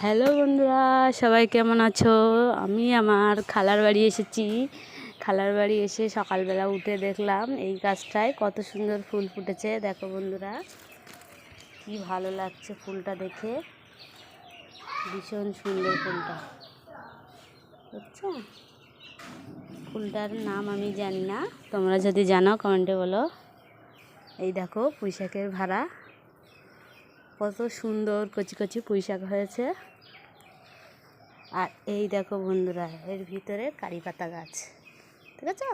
Hello বন্ধুরা, সবাই কেমন আছো? আমি আমার খালার বাড়ি এসেছি। খালার বাড়ি এসে সকালবেলা উঠে দেখলাম এই গাছটায় কত সুন্দর ফুল ফুটেছে। দেখো বন্ধুরা, কি ভালো লাগছে ফুলটা দেখে, ভীষণ সুন্দর ফুলটা। বুঝছো, ফুলটার নাম আমি জানি না, তোমরা যদি জানো কমেন্টে বলো। এই দেখো পুঁইশাকের ভাড়া, কত সুন্দর কচি কচি পুঁইশাক হয়েছে। আর এই দেখো বন্ধুরা, এর ভিতরে কারি পাতা গাছ, ঠিক আছে?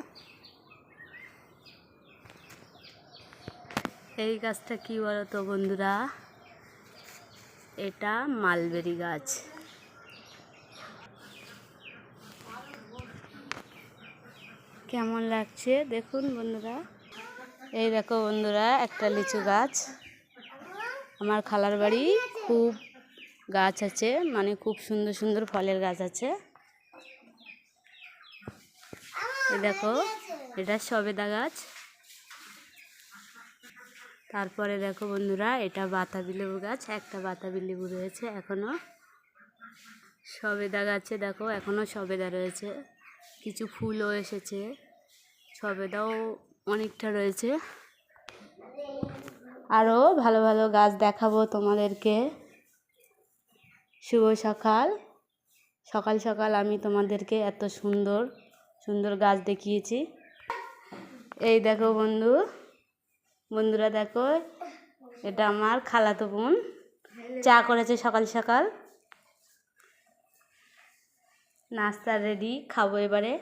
এই গাছটা কি বলো তো বন্ধুরা, এটা মালবেরি গাছ। কেমন লাগছে দেখুন বন্ধুরা। এই দেখো বন্ধুরা, একটা লিচু গাছ। আমার খালার বাড়ি খুব গাছ আছে, মানে খুব সুন্দর সুন্দর ফলের গাছ আছে। এই দেখো, এটা সবেদা গাছ। তারপরে দেখো বন্ধুরা, এটা বাতাবি লেবু গাছ, একটা বাতাবি লেবু রয়েছে এখনো। সবেদা গাছে দেখো এখনো সবেদা রয়েছে, কিছু ফুলও এসেছে, সবেদাও অনেকটা রয়েছে। আরও ভালো ভালো গাছ দেখাবো তোমাদেরকে। শুভ সকাল। সকাল সকাল আমি তোমাদেরকে এত সুন্দর সুন্দর গাছ দেখিয়েছি। এই দেখো বন্ধুরা দেখো, এটা আমার খালাতো বোন চা করেছে সকাল সকাল। নাস্তা রেডি, খাবো এবারে।